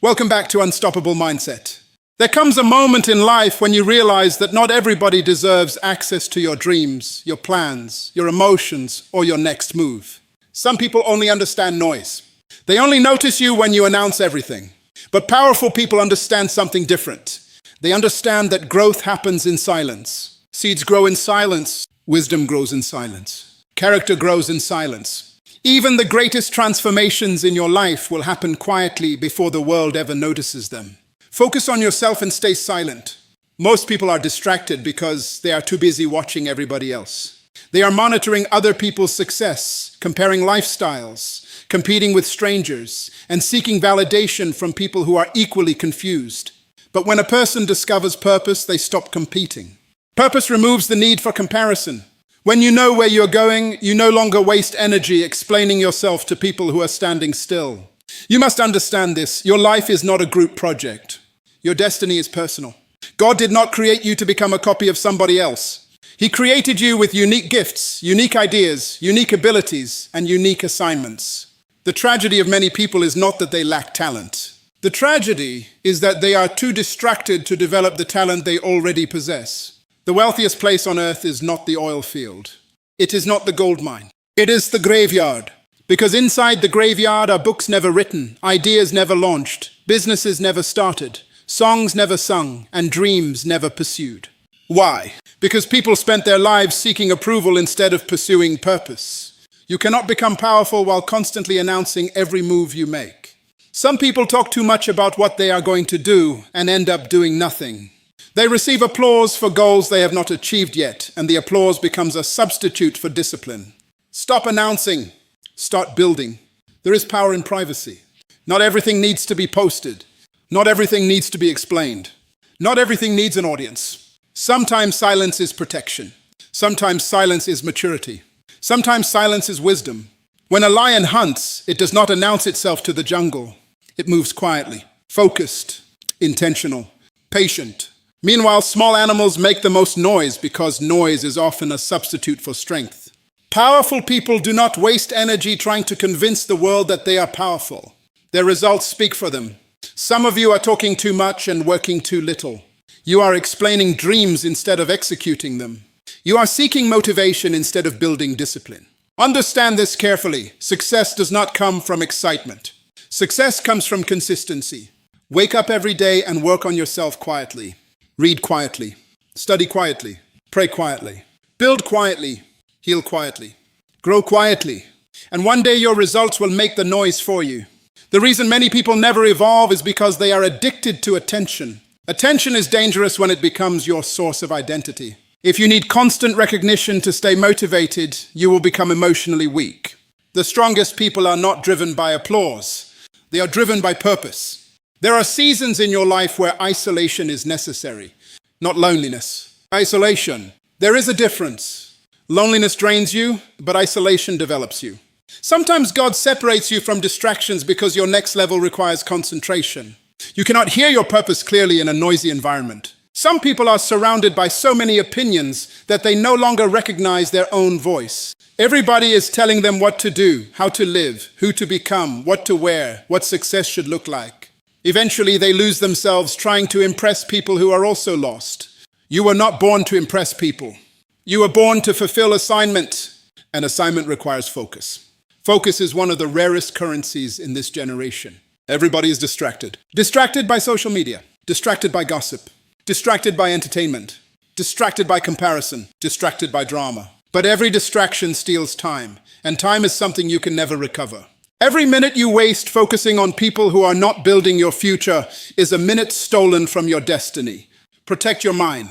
Welcome back to Unstoppable Mindset. There comes a moment in life when you realize that not everybody deserves access to your dreams, your plans, your emotions, or your next move. Some people only understand noise. They only notice you when you announce everything. But powerful people understand something different. They understand that growth happens in silence. Seeds grow in silence. Wisdom grows in silence. Character grows in silence. Even the greatest transformations in your life will happen quietly before the world ever notices them. Focus on yourself and stay silent. Most people are distracted because they are too busy watching everybody else. They are monitoring other people's success, comparing lifestyles, competing with strangers, and seeking validation from people who are equally confused. But when a person discovers purpose, they stop competing. Purpose removes the need for comparison. When you know where you're going, you no longer waste energy explaining yourself to people who are standing still. You must understand this. Your life is not a group project. Your destiny is personal. God did not create you to become a copy of somebody else. He created you with unique gifts, unique ideas, unique abilities, and unique assignments. The tragedy of many people is not that they lack talent. The tragedy is that they are too distracted to develop the talent they already possess. The wealthiest place on earth is not the oil field. It is not the gold mine. It is the graveyard. Because inside the graveyard are books never written, ideas never launched, businesses never started, songs never sung, and dreams never pursued. Why? Because people spent their lives seeking approval instead of pursuing purpose. You cannot become powerful while constantly announcing every move you make. Some people talk too much about what they are going to do and end up doing nothing. They receive applause for goals they have not achieved yet, and the applause becomes a substitute for discipline. Stop announcing. Start building. There is power in privacy. Not everything needs to be posted. Not everything needs to be explained. Not everything needs an audience. Sometimes silence is protection. Sometimes silence is maturity. Sometimes silence is wisdom. When a lion hunts, it does not announce itself to the jungle. It moves quietly, focused, intentional, patient. Meanwhile, small animals make the most noise because noise is often a substitute for strength. Powerful people do not waste energy trying to convince the world that they are powerful. Their results speak for them. Some of you are talking too much and working too little. You are explaining dreams instead of executing them. You are seeking motivation instead of building discipline. Understand this carefully. Success does not come from excitement. Success comes from consistency. Wake up every day and work on yourself quietly. Read quietly, study quietly, pray quietly, build quietly, heal quietly, grow quietly, and one day your results will make the noise for you. The reason many people never evolve is because they are addicted to attention. Attention is dangerous when it becomes your source of identity. If you need constant recognition to stay motivated, you will become emotionally weak. The strongest people are not driven by applause. They are driven by purpose. There are seasons in your life where isolation is necessary, not loneliness. Isolation. There is a difference. Loneliness drains you, but isolation develops you. Sometimes God separates you from distractions because your next level requires concentration. You cannot hear your purpose clearly in a noisy environment. Some people are surrounded by so many opinions that they no longer recognize their own voice. Everybody is telling them what to do, how to live, who to become, what to wear, what success should look like. Eventually, they lose themselves trying to impress people who are also lost. You were not born to impress people. You were born to fulfill assignment. An assignment requires focus. Focus is one of the rarest currencies in this generation. Everybody is distracted. Distracted by social media. Distracted by gossip. Distracted by entertainment. Distracted by comparison. Distracted by drama. But every distraction steals time, and time is something you can never recover. Every minute you waste focusing on people who are not building your future is a minute stolen from your destiny. Protect your mind.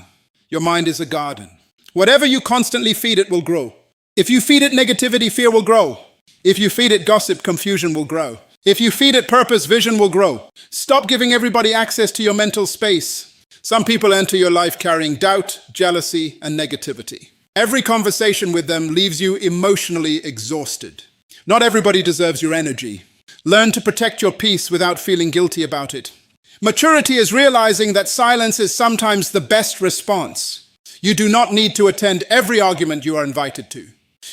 Your mind is a garden. Whatever you constantly feed it will grow. If you feed it negativity, fear will grow. If you feed it gossip, confusion will grow. If you feed it purpose, vision will grow. Stop giving everybody access to your mental space. Some people enter your life carrying doubt, jealousy, and negativity. Every conversation with them leaves you emotionally exhausted. Not everybody deserves your energy. Learn to protect your peace without feeling guilty about it. Maturity is realizing that silence is sometimes the best response. You do not need to attend every argument you are invited to.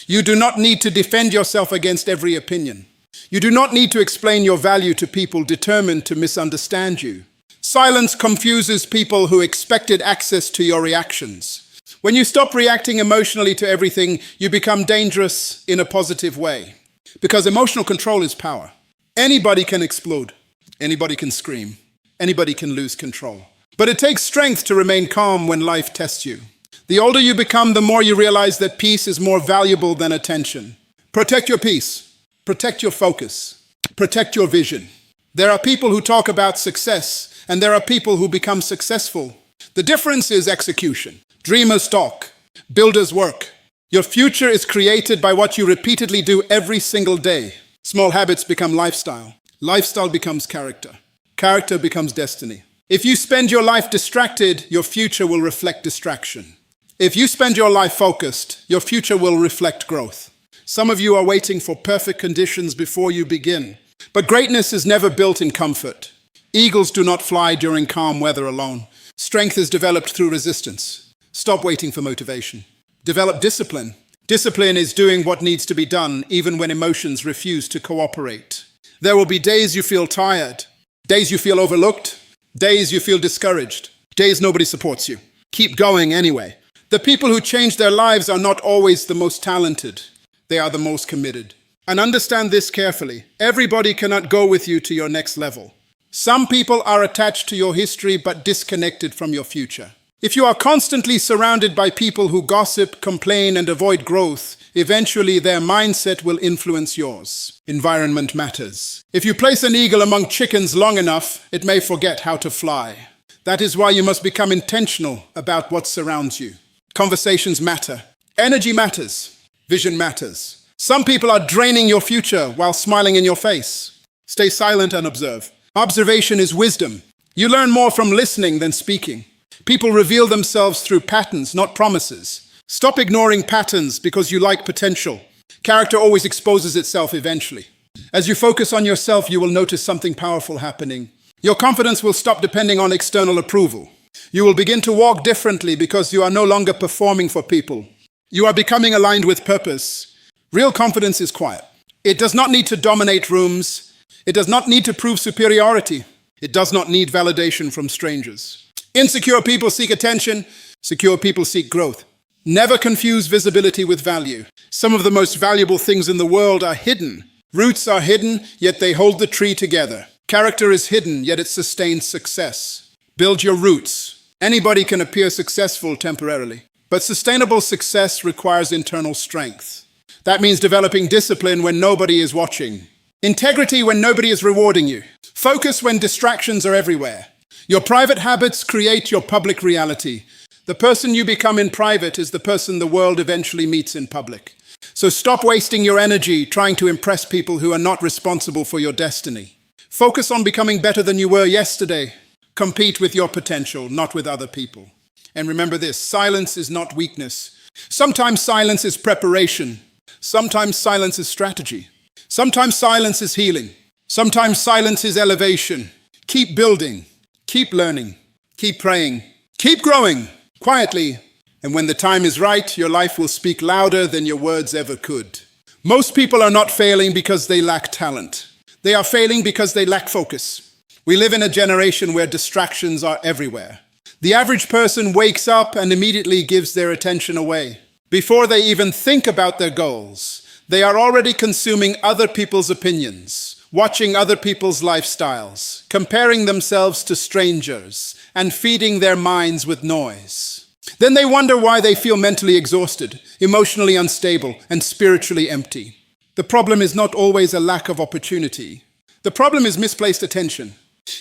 You do not need to defend yourself against every opinion. You do not need to explain your value to people determined to misunderstand you. Silence confuses people who expected access to your reactions. When you stop reacting emotionally to everything, you become dangerous in a positive way. Because emotional control is power. Anybody can explode. Anybody can scream. Anybody can lose control. But it takes strength to remain calm when life tests you. The older you become, the more you realize that peace is more valuable than attention. Protect your peace. Protect your focus. Protect your vision. There are people who talk about success, and there are people who become successful. The difference is execution. Dreamers talk. Builders work. Your future is created by what you repeatedly do every single day. Small habits become lifestyle. Lifestyle becomes character. Character becomes destiny. If you spend your life distracted, your future will reflect distraction. If you spend your life focused, your future will reflect growth. Some of you are waiting for perfect conditions before you begin. But greatness is never built in comfort. Eagles do not fly during calm weather alone. Strength is developed through resistance. Stop waiting for motivation. Develop discipline. Discipline is doing what needs to be done, even when emotions refuse to cooperate. There will be days you feel tired, days you feel overlooked, days you feel discouraged, days nobody supports you. Keep going anyway. The people who change their lives are not always the most talented. They are the most committed. And understand this carefully. Everybody cannot go with you to your next level. Some people are attached to your history but disconnected from your future. If you are constantly surrounded by people who gossip, complain, and avoid growth, eventually their mindset will influence yours. Environment matters. If you place an eagle among chickens long enough, it may forget how to fly. That is why you must become intentional about what surrounds you. Conversations matter. Energy matters. Vision matters. Some people are draining your future while smiling in your face. Stay silent and observe. Observation is wisdom. You learn more from listening than speaking. People reveal themselves through patterns, not promises. Stop ignoring patterns because you like potential. Character always exposes itself eventually. As you focus on yourself, you will notice something powerful happening. Your confidence will stop depending on external approval. You will begin to walk differently because you are no longer performing for people. You are becoming aligned with purpose. Real confidence is quiet. It does not need to dominate rooms. It does not need to prove superiority. It does not need validation from strangers. Insecure people seek attention. Secure people seek growth. Never confuse visibility with value. Some of the most valuable things in the world are hidden. Roots are hidden, yet they hold the tree together. Character is hidden, yet it sustains success. Build your roots. Anybody can appear successful temporarily, but sustainable success requires internal strength. That means developing discipline when nobody is watching. Integrity when nobody is rewarding you. Focus when distractions are everywhere. Your private habits create your public reality. The person you become in private is the person the world eventually meets in public. So stop wasting your energy trying to impress people who are not responsible for your destiny. Focus on becoming better than you were yesterday. Compete with your potential, not with other people. And remember this, silence is not weakness. Sometimes silence is preparation. Sometimes silence is strategy. Sometimes silence is healing. Sometimes silence is elevation. Keep building. Keep learning. Keep praying. Keep growing quietly. And when the time is right, your life will speak louder than your words ever could. Most people are not failing because they lack talent. They are failing because they lack focus. We live in a generation where distractions are everywhere. The average person wakes up and immediately gives their attention away. Before they even think about their goals, they are already consuming other people's opinions, watching other people's lifestyles, comparing themselves to strangers, and feeding their minds with noise. Then they wonder why they feel mentally exhausted, emotionally unstable, and spiritually empty. The problem is not always a lack of opportunity. The problem is misplaced attention.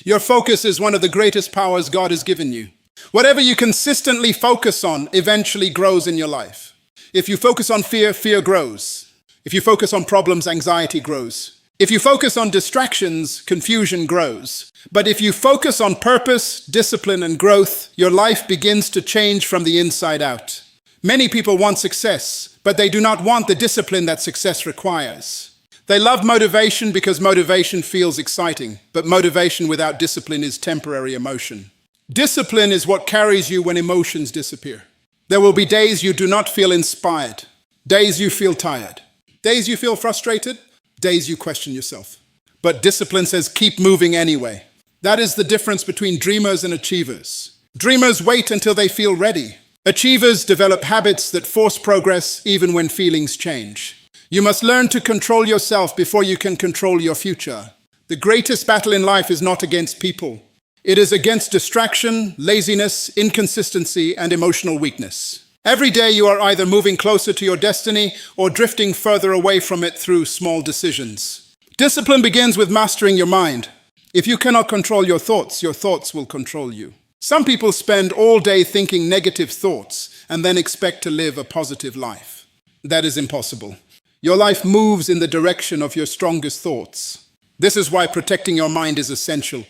Your focus is one of the greatest powers God has given you. Whatever you consistently focus on eventually grows in your life. If you focus on fear, fear grows. If you focus on problems, anxiety grows. If you focus on distractions, confusion grows. But if you focus on purpose, discipline, and growth, your life begins to change from the inside out. Many people want success, but they do not want the discipline that success requires. They love motivation because motivation feels exciting, but motivation without discipline is temporary emotion. Discipline is what carries you when emotions disappear. There will be days you do not feel inspired, days you feel tired, days you feel frustrated, days you question yourself. But discipline says keep moving anyway. That is the difference between dreamers and achievers. Dreamers wait until they feel ready. Achievers develop habits that force progress even when feelings change. You must learn to control yourself before you can control your future. The greatest battle in life is not against people. It is against distraction, laziness, inconsistency, and emotional weakness. Every day you are either moving closer to your destiny or drifting further away from it through small decisions. Discipline begins with mastering your mind. If you cannot control your thoughts will control you. Some people spend all day thinking negative thoughts and then expect to live a positive life. That is impossible. Your life moves in the direction of your strongest thoughts. This is why protecting your mind is essential.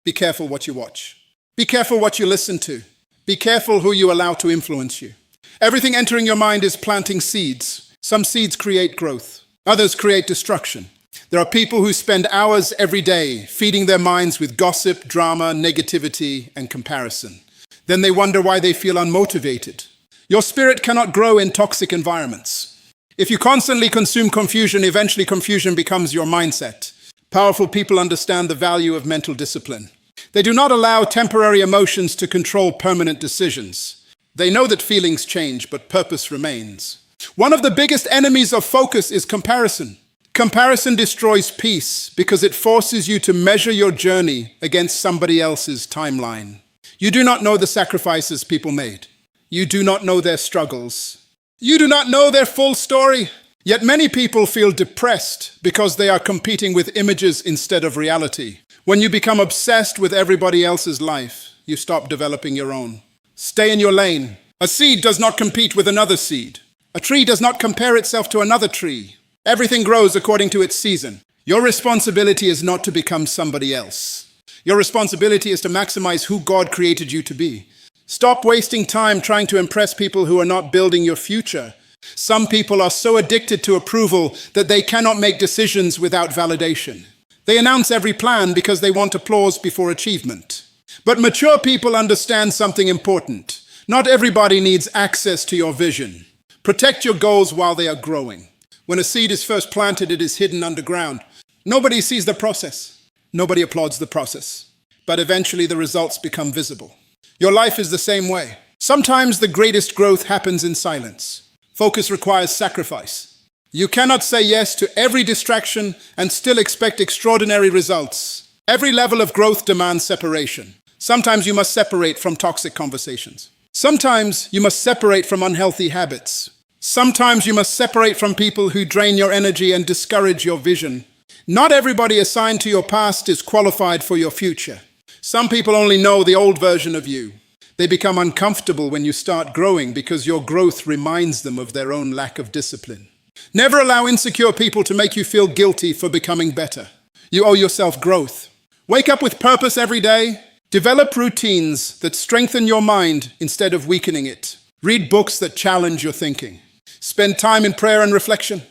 Be careful what you watch. Be careful what you listen to. Be careful who you allow to influence you. Everything entering your mind is planting seeds. Some seeds create growth. Others create destruction. There are people who spend hours every day feeding their minds with gossip, drama, negativity, and comparison. Then they wonder why they feel unmotivated. Your spirit cannot grow in toxic environments. If you constantly consume confusion, eventually confusion becomes your mindset. Powerful people understand the value of mental discipline. They do not allow temporary emotions to control permanent decisions. They know that feelings change, but purpose remains. One of the biggest enemies of focus is comparison. Comparison destroys peace because it forces you to measure your journey against somebody else's timeline. You do not know the sacrifices people made. You do not know their struggles. You do not know their full story. Yet many people feel depressed because they are competing with images instead of reality. When you become obsessed with everybody else's life, you stop developing your own. Stay in your lane. A seed does not compete with another seed. A tree does not compare itself to another tree. Everything grows according to its season. Your responsibility is not to become somebody else. Your responsibility is to maximize who God created you to be. Stop wasting time trying to impress people who are not building your future. Some people are so addicted to approval that they cannot make decisions without validation. They announce every plan because they want applause before achievement. But mature people understand something important. Not everybody needs access to your vision. Protect your goals while they are growing. When a seed is first planted, it is hidden underground. Nobody sees the process. Nobody applauds the process. But eventually the results become visible. Your life is the same way. Sometimes the greatest growth happens in silence. Focus requires sacrifice. You cannot say yes to every distraction and still expect extraordinary results. Every level of growth demands separation. Sometimes you must separate from toxic conversations. Sometimes you must separate from unhealthy habits. Sometimes you must separate from people who drain your energy and discourage your vision. Not everybody assigned to your past is qualified for your future. Some people only know the old version of you. They become uncomfortable when you start growing because your growth reminds them of their own lack of discipline. Never allow insecure people to make you feel guilty for becoming better. You owe yourself growth. Wake up with purpose every day. Develop routines that strengthen your mind instead of weakening it. Read books that challenge your thinking. Spend time in prayer and reflection.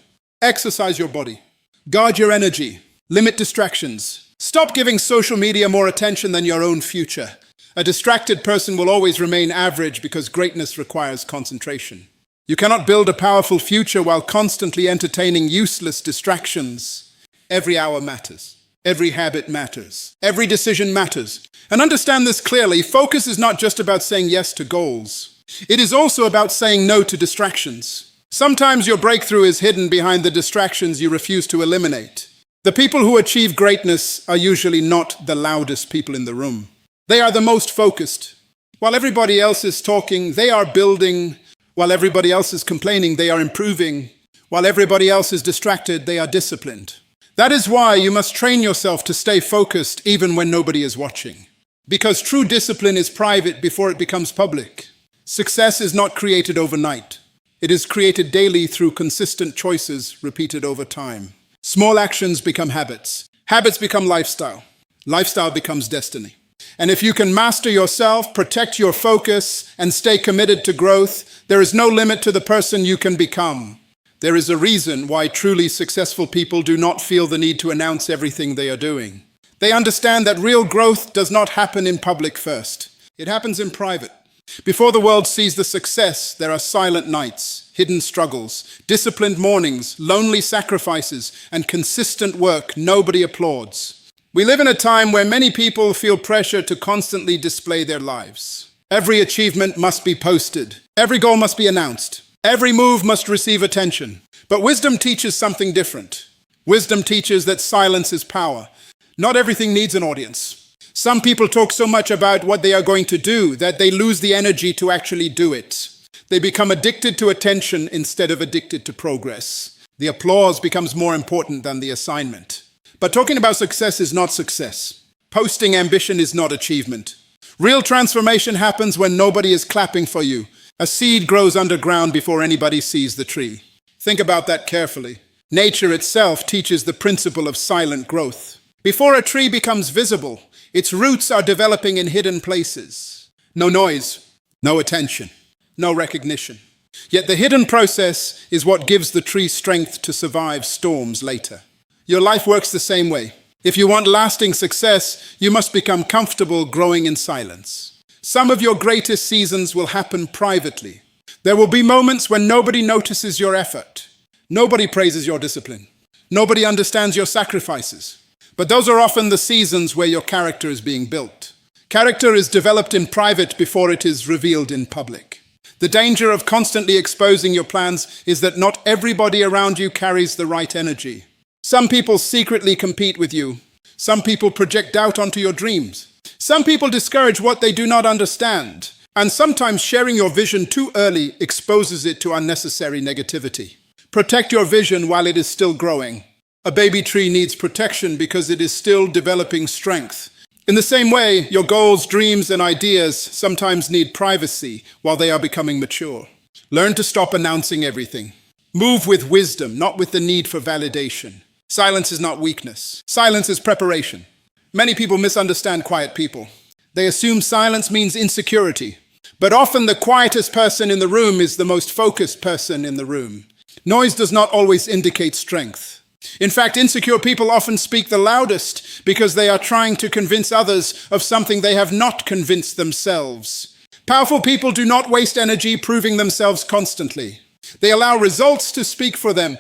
Exercise your body. Guard your energy. Limit distractions. Stop giving social media more attention than your own future. A distracted person will always remain average because greatness requires concentration. You cannot build a powerful future while constantly entertaining useless distractions. Every hour matters. Every habit matters. Every decision matters. And understand this clearly, focus is not just about saying yes to goals. It is also about saying no to distractions. Sometimes your breakthrough is hidden behind the distractions you refuse to eliminate. The people who achieve greatness are usually not the loudest people in the room. They are the most focused. While everybody else is talking, they are building. While everybody else is complaining, they are improving. While everybody else is distracted, they are disciplined. That is why you must train yourself to stay focused even when nobody is watching. Because true discipline is private before it becomes public. Success is not created overnight. It is created daily through consistent choices repeated over time. Small actions become habits. Habits become lifestyle. Lifestyle becomes destiny. And if you can master yourself, protect your focus, and stay committed to growth, there is no limit to the person you can become. There is a reason why truly successful people do not feel the need to announce everything they are doing. They understand that real growth does not happen in public first. It happens in private. Before the world sees the success, there are silent nights, hidden struggles, disciplined mornings, lonely sacrifices, and consistent work nobody applauds. We live in a time where many people feel pressure to constantly display their lives. Every achievement must be posted. Every goal must be announced. Every move must receive attention. But wisdom teaches something different. Wisdom teaches that silence is power. Not everything needs an audience. Some people talk so much about what they are going to do that they lose the energy to actually do it. They become addicted to attention instead of addicted to progress. The applause becomes more important than the assignment. But talking about success is not success. Posting ambition is not achievement. Real transformation happens when nobody is clapping for you. A seed grows underground before anybody sees the tree. Think about that carefully. Nature itself teaches the principle of silent growth. Before a tree becomes visible, its roots are developing in hidden places. No noise, no attention, no recognition. Yet the hidden process is what gives the tree strength to survive storms later. Your life works the same way. If you want lasting success, you must become comfortable growing in silence. Some of your greatest seasons will happen privately. There will be moments when nobody notices your effort. Nobody praises your discipline. Nobody understands your sacrifices. But those are often the seasons where your character is being built. Character is developed in private before it is revealed in public. The danger of constantly exposing your plans is that not everybody around you carries the right energy. Some people secretly compete with you. Some people project doubt onto your dreams. Some people discourage what they do not understand. And sometimes sharing your vision too early exposes it to unnecessary negativity. Protect your vision while it is still growing. A baby tree needs protection because it is still developing strength. In the same way, your goals, dreams, and ideas sometimes need privacy while they are becoming mature. Learn to stop announcing everything. Move with wisdom, not with the need for validation. Silence is not weakness. Silence is preparation. Many people misunderstand quiet people. They assume silence means insecurity. But often the quietest person in the room is the most focused person in the room. Noise does not always indicate strength. In fact, insecure people often speak the loudest because they are trying to convince others of something they have not convinced themselves. Powerful people do not waste energy proving themselves constantly. They allow results to speak for them.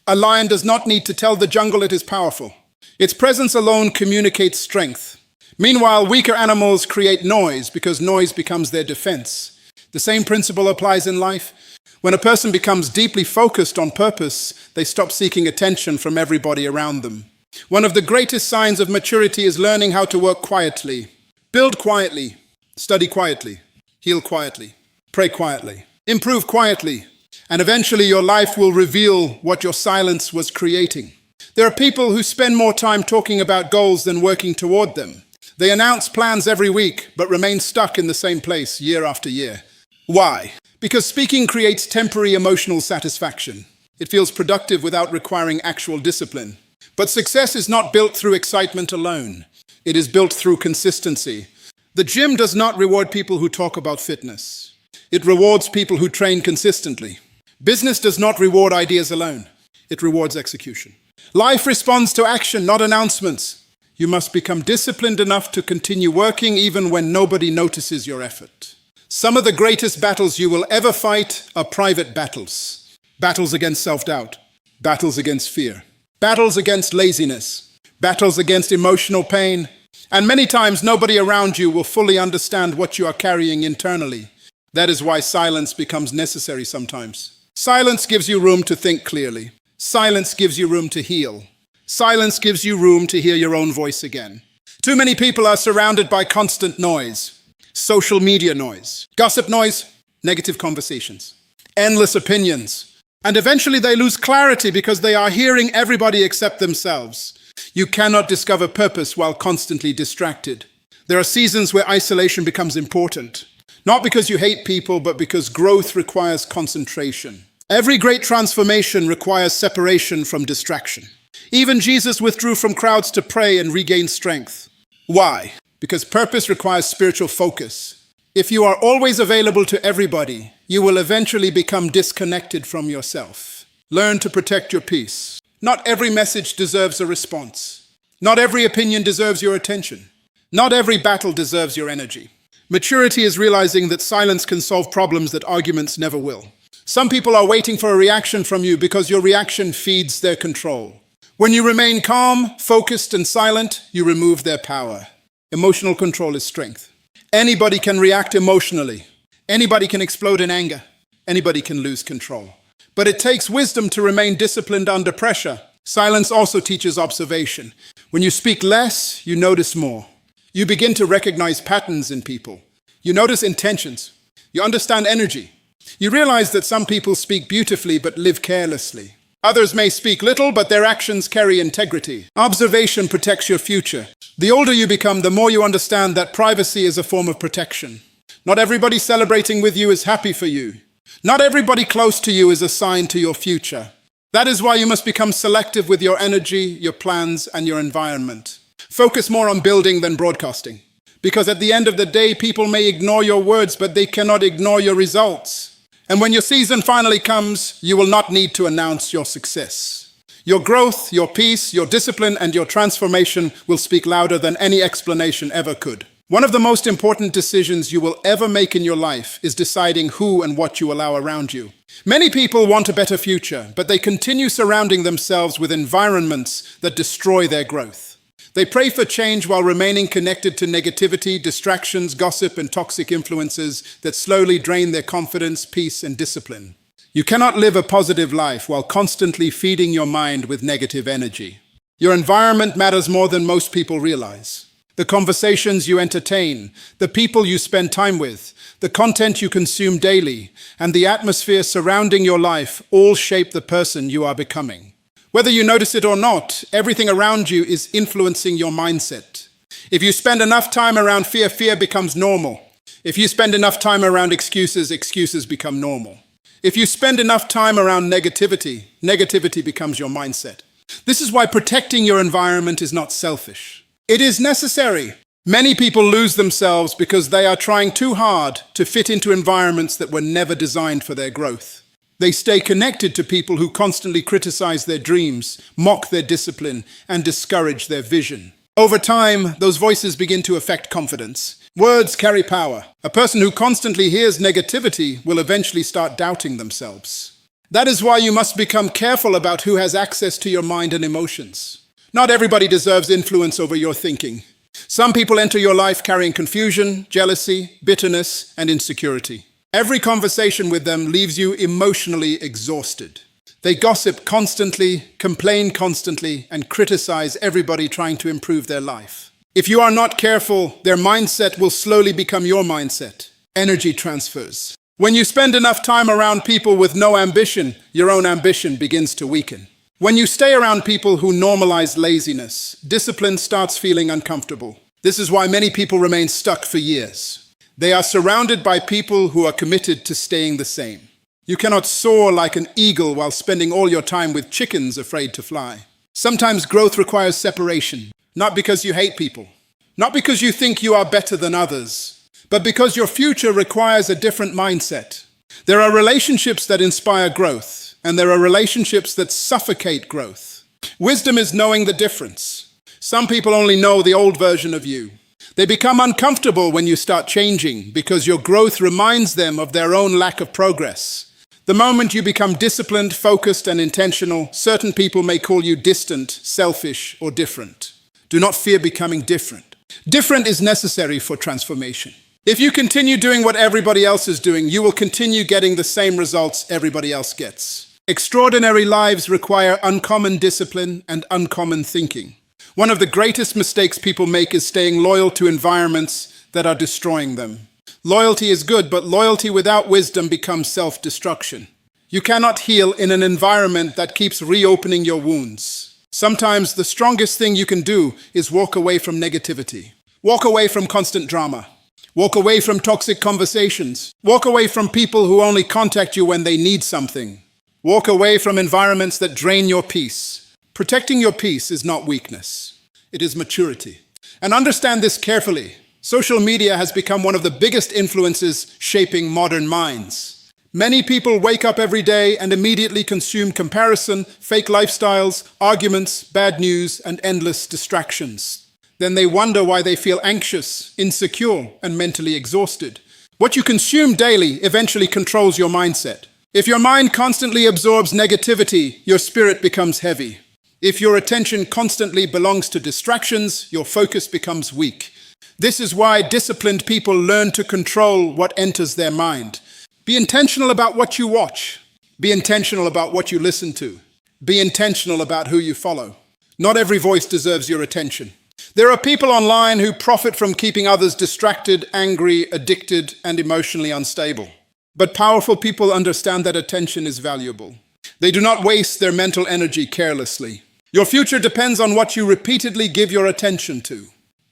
A lion does not need to tell the jungle it is powerful. Its presence alone communicates strength. Meanwhile, weaker animals create noise because noise becomes their defense. The same principle applies in life. When a person becomes deeply focused on purpose, they stop seeking attention from everybody around them. One of the greatest signs of maturity is learning how to work quietly. Build quietly, study quietly, heal quietly, pray quietly, improve quietly, and eventually your life will reveal what your silence was creating. There are people who spend more time talking about goals than working toward them. They announce plans every week, but remain stuck in the same place year after year. Why? Because speaking creates temporary emotional satisfaction. It feels productive without requiring actual discipline. But success is not built through excitement alone. It is built through consistency. The gym does not reward people who talk about fitness. It rewards people who train consistently. Business does not reward ideas alone. It rewards execution. Life responds to action, not announcements. You must become disciplined enough to continue working even when nobody notices your effort. Some of the greatest battles you will ever fight are private battles. Battles against self-doubt. Battles against fear. Battles against laziness. Battles against emotional pain. And many times nobody around you will fully understand what you are carrying internally. That is why silence becomes necessary sometimes. Silence gives you room to think clearly. Silence gives you room to heal. Silence gives you room to hear your own voice again. Too many people are surrounded by constant noise. Social media noise, gossip noise, negative conversations, endless opinions. And eventually they lose clarity because they are hearing everybody except themselves. You cannot discover purpose while constantly distracted. There are seasons where isolation becomes important. Not because you hate people, but because growth requires concentration. Every great transformation requires separation from distraction. Even Jesus withdrew from crowds to pray and regain strength. Why? Because purpose requires spiritual focus. If you are always available to everybody, you will eventually become disconnected from yourself. Learn to protect your peace. Not every message deserves a response. Not every opinion deserves your attention. Not every battle deserves your energy. Maturity is realizing that silence can solve problems that arguments never will. Some people are waiting for a reaction from you because your reaction feeds their control. When you remain calm, focused, and silent, you remove their power. Emotional control is strength. Anybody can react emotionally. Anybody can explode in anger. Anybody can lose control. But it takes wisdom to remain disciplined under pressure. Silence also teaches observation. When you speak less, you notice more. You begin to recognize patterns in people. You notice intentions. You understand energy. You realize that some people speak beautifully but live carelessly. Others may speak little, but their actions carry integrity. Observation protects your future. The older you become, the more you understand that privacy is a form of protection. Not everybody celebrating with you is happy for you. Not everybody close to you is a sign to your future. That is why you must become selective with your energy, your plans, and your environment. Focus more on building than broadcasting. Because at the end of the day, people may ignore your words, but they cannot ignore your results. And when your season finally comes, you will not need to announce your success. Your growth, your peace, your discipline, and your transformation will speak louder than any explanation ever could. One of the most important decisions you will ever make in your life is deciding who and what you allow around you. Many people want a better future, but they continue surrounding themselves with environments that destroy their growth. They pray for change while remaining connected to negativity, distractions, gossip, and toxic influences that slowly drain their confidence, peace, and discipline. You cannot live a positive life while constantly feeding your mind with negative energy. Your environment matters more than most people realize. The conversations you entertain, the people you spend time with, the content you consume daily, and the atmosphere surrounding your life all shape the person you are becoming. Whether you notice it or not, everything around you is influencing your mindset. If you spend enough time around fear, fear becomes normal. If you spend enough time around excuses, excuses become normal. If you spend enough time around negativity, negativity becomes your mindset. This is why protecting your environment is not selfish. It is necessary. Many people lose themselves because they are trying too hard to fit into environments that were never designed for their growth. They stay connected to people who constantly criticize their dreams, mock their discipline, and discourage their vision. Over time, those voices begin to affect confidence. Words carry power. A person who constantly hears negativity will eventually start doubting themselves. That is why you must become careful about who has access to your mind and emotions. Not everybody deserves influence over your thinking. Some people enter your life carrying confusion, jealousy, bitterness, and insecurity. Every conversation with them leaves you emotionally exhausted. They gossip constantly, complain constantly, and criticize everybody trying to improve their life. If you are not careful, their mindset will slowly become your mindset. Energy transfers. When you spend enough time around people with no ambition, your own ambition begins to weaken. When you stay around people who normalize laziness, discipline starts feeling uncomfortable. This is why many people remain stuck for years. They are surrounded by people who are committed to staying the same. You cannot soar like an eagle while spending all your time with chickens afraid to fly. Sometimes growth requires separation, not because you hate people, not because you think you are better than others, but because your future requires a different mindset. There are relationships that inspire growth, and there are relationships that suffocate growth. Wisdom is knowing the difference. Some people only know the old version of you. They become uncomfortable when you start changing because your growth reminds them of their own lack of progress. The moment you become disciplined, focused, and intentional, certain people may call you distant, selfish, or different. Do not fear becoming different. Different is necessary for transformation. If you continue doing what everybody else is doing, you will continue getting the same results everybody else gets. Extraordinary lives require uncommon discipline and uncommon thinking. One of the greatest mistakes people make is staying loyal to environments that are destroying them. Loyalty is good, but loyalty without wisdom becomes self-destruction. You cannot heal in an environment that keeps reopening your wounds. Sometimes the strongest thing you can do is walk away from negativity. Walk away from constant drama. Walk away from toxic conversations. Walk away from people who only contact you when they need something. Walk away from environments that drain your peace. Protecting your peace is not weakness. It is maturity. And understand this carefully. Social media has become one of the biggest influences shaping modern minds. Many people wake up every day and immediately consume comparison, fake lifestyles, arguments, bad news, and endless distractions. Then they wonder why they feel anxious, insecure, and mentally exhausted. What you consume daily eventually controls your mindset. If your mind constantly absorbs negativity, your spirit becomes heavy. If your attention constantly belongs to distractions, your focus becomes weak. This is why disciplined people learn to control what enters their mind. Be intentional about what you watch. Be intentional about what you listen to. Be intentional about who you follow. Not every voice deserves your attention. There are people online who profit from keeping others distracted, angry, addicted, and emotionally unstable. But powerful people understand that attention is valuable. They do not waste their mental energy carelessly. Your future depends on what you repeatedly give your attention to.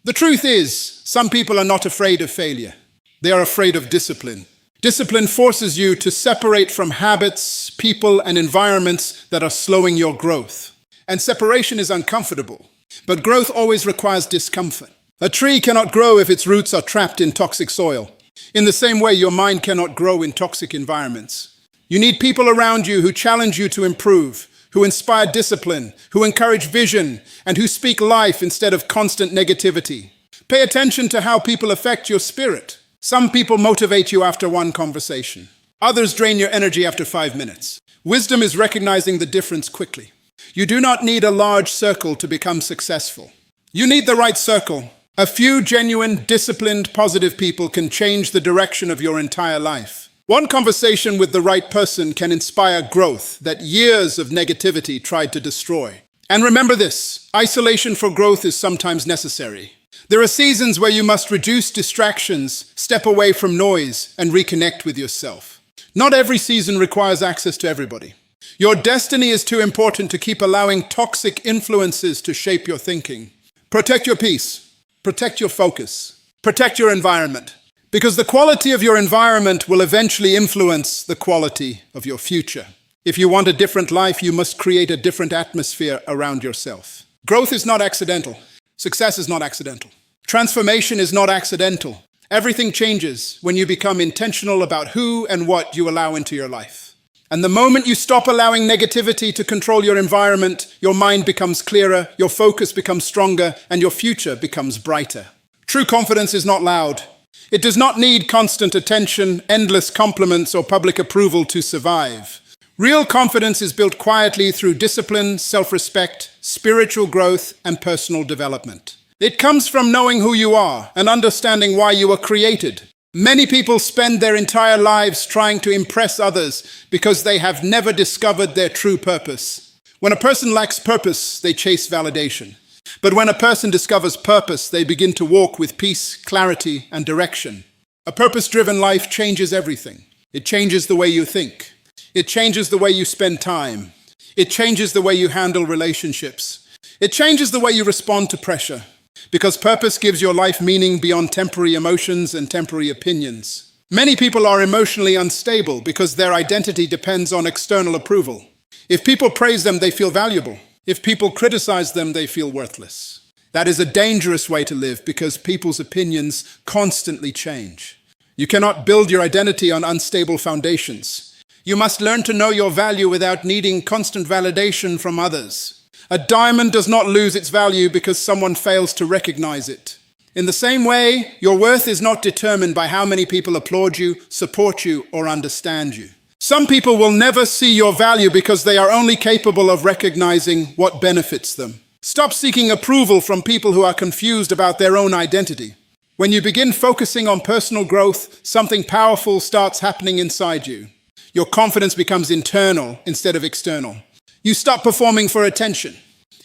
The truth is, some people are not afraid of failure. They are afraid of discipline. Discipline forces you to separate from habits, people, and environments that are slowing your growth. And separation is uncomfortable, but growth always requires discomfort. A tree cannot grow if its roots are trapped in toxic soil. In the same way, your mind cannot grow in toxic environments. You need people around you who challenge you to improve, who inspire discipline, who encourage vision, and who speak life instead of constant negativity. Pay attention to how people affect your spirit. Some people motivate you after one conversation. Others drain your energy after 5 minutes. Wisdom is recognizing the difference quickly. You do not need a large circle to become successful. You need the right circle. A few genuine, disciplined, positive people can change the direction of your entire life. One conversation with the right person can inspire growth that years of negativity tried to destroy. And remember this, isolation for growth is sometimes necessary. There are seasons where you must reduce distractions, step away from noise, and reconnect with yourself. Not every season requires access to everybody. Your destiny is too important to keep allowing toxic influences to shape your thinking. Protect your peace. Protect your focus. Protect your environment. Because the quality of your environment will eventually influence the quality of your future. If you want a different life, you must create a different atmosphere around yourself. Growth is not accidental. Success is not accidental. Transformation is not accidental. Everything changes when you become intentional about who and what you allow into your life. And the moment you stop allowing negativity to control your environment, your mind becomes clearer, your focus becomes stronger, and your future becomes brighter. True confidence is not loud. It does not need constant attention, endless compliments, or public approval to survive. Real confidence is built quietly through discipline, self-respect, spiritual growth, and personal development. It comes from knowing who you are and understanding why you were created. Many people spend their entire lives trying to impress others because they have never discovered their true purpose. When a person lacks purpose, they chase validation. But when a person discovers purpose, they begin to walk with peace, clarity, and direction. A purpose-driven life changes everything. It changes the way you think. It changes the way you spend time. It changes the way you handle relationships. It changes the way you respond to pressure. Because purpose gives your life meaning beyond temporary emotions and temporary opinions. Many people are emotionally unstable because their identity depends on external approval. If people praise them, they feel valuable. If people criticize them, they feel worthless. That is a dangerous way to live because people's opinions constantly change. You cannot build your identity on unstable foundations. You must learn to know your value without needing constant validation from others. A diamond does not lose its value because someone fails to recognize it. In the same way, your worth is not determined by how many people applaud you, support you, or understand you. Some people will never see your value because they are only capable of recognizing what benefits them. Stop seeking approval from people who are confused about their own identity. When you begin focusing on personal growth, something powerful starts happening inside you. Your confidence becomes internal instead of external. You stop performing for attention.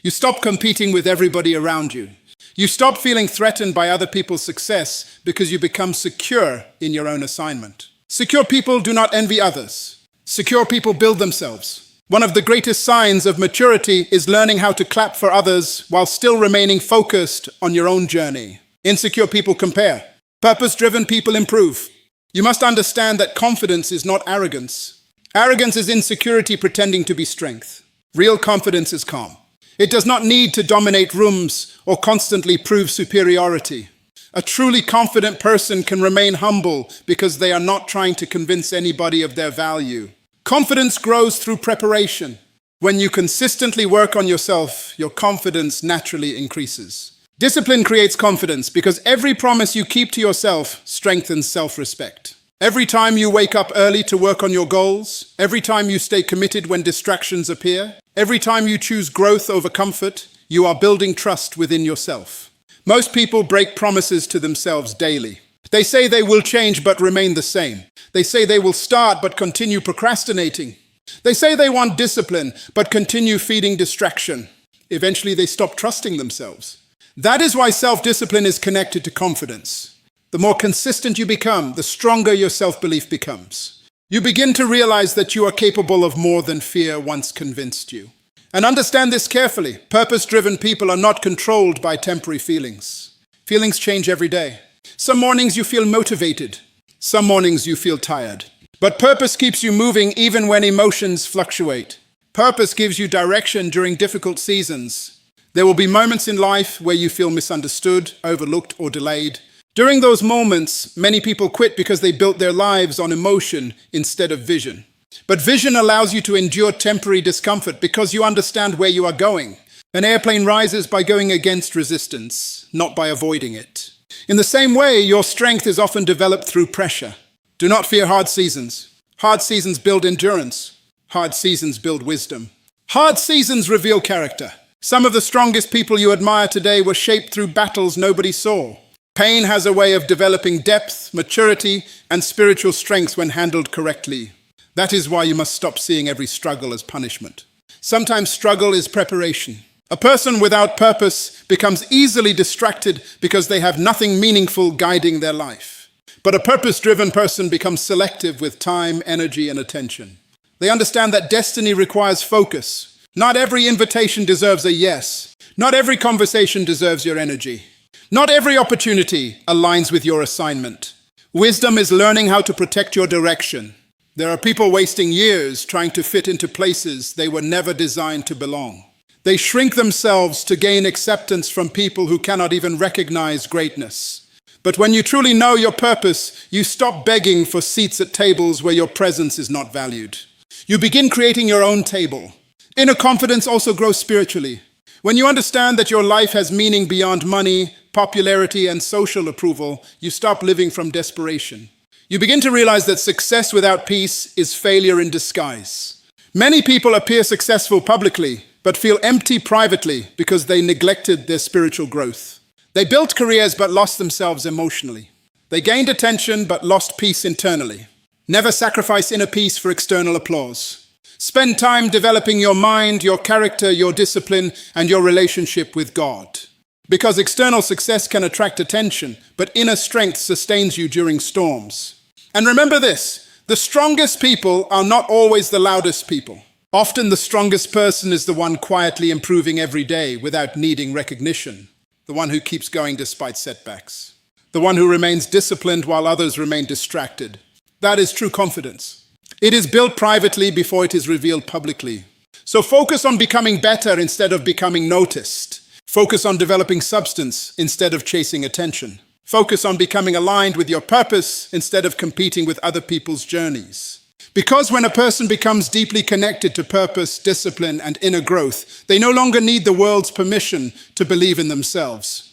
You stop competing with everybody around you. You stop feeling threatened by other people's success because you become secure in your own assignment. Secure people do not envy others. Secure people build themselves. One of the greatest signs of maturity is learning how to clap for others while still remaining focused on your own journey. Insecure people compare. Purpose-driven people improve. You must understand that confidence is not arrogance. Arrogance is insecurity pretending to be strength. Real confidence is calm. It does not need to dominate rooms or constantly prove superiority. A truly confident person can remain humble because they are not trying to convince anybody of their value. Confidence grows through preparation. When you consistently work on yourself, your confidence naturally increases. Discipline creates confidence because every promise you keep to yourself strengthens self-respect. Every time you wake up early to work on your goals, every time you stay committed when distractions appear, every time you choose growth over comfort, you are building trust within yourself. Most people break promises to themselves daily. They say they will change but remain the same. They say they will start but continue procrastinating. They say they want discipline but continue feeding distraction. Eventually they stop trusting themselves. That is why self-discipline is connected to confidence. The more consistent you become, the stronger your self-belief becomes. You begin to realize that you are capable of more than fear once convinced you. And understand this carefully. Purpose-driven people are not controlled by temporary feelings. Feelings change every day. Some mornings you feel motivated. Some mornings you feel tired. But purpose keeps you moving even when emotions fluctuate. Purpose gives you direction during difficult seasons. There will be moments in life where you feel misunderstood, overlooked, or delayed. During those moments, many people quit because they built their lives on emotion instead of vision. But vision allows you to endure temporary discomfort because you understand where you are going. An airplane rises by going against resistance, not by avoiding it. In the same way, your strength is often developed through pressure. Do not fear hard seasons. Hard seasons build endurance. Hard seasons build wisdom. Hard seasons reveal character. Some of the strongest people you admire today were shaped through battles nobody saw. Pain has a way of developing depth, maturity, and spiritual strength when handled correctly. That is why you must stop seeing every struggle as punishment. Sometimes struggle is preparation. A person without purpose becomes easily distracted because they have nothing meaningful guiding their life. But a purpose-driven person becomes selective with time, energy, and attention. They understand that destiny requires focus. Not every invitation deserves a yes. Not every conversation deserves your energy. Not every opportunity aligns with your assignment. Wisdom is learning how to protect your direction. There are people wasting years trying to fit into places they were never designed to belong. They shrink themselves to gain acceptance from people who cannot even recognize greatness. But when you truly know your purpose, you stop begging for seats at tables where your presence is not valued. You begin creating your own table. Inner confidence also grows spiritually. When you understand that your life has meaning beyond money, popularity, and social approval, you stop living from desperation. You begin to realize that success without peace is failure in disguise. Many people appear successful publicly, but feel empty privately because they neglected their spiritual growth. They built careers but lost themselves emotionally. They gained attention but lost peace internally. Never sacrifice inner peace for external applause. Spend time developing your mind, your character, your discipline, and your relationship with God. Because external success can attract attention, but inner strength sustains you during storms. And remember this, the strongest people are not always the loudest people. Often the strongest person is the one quietly improving every day without needing recognition. The one who keeps going despite setbacks. The one who remains disciplined while others remain distracted. That is true confidence. It is built privately before it is revealed publicly. So focus on becoming better instead of becoming noticed. Focus on developing substance instead of chasing attention. Focus on becoming aligned with your purpose instead of competing with other people's journeys. Because when a person becomes deeply connected to purpose, discipline, and inner growth, they no longer need the world's permission to believe in themselves.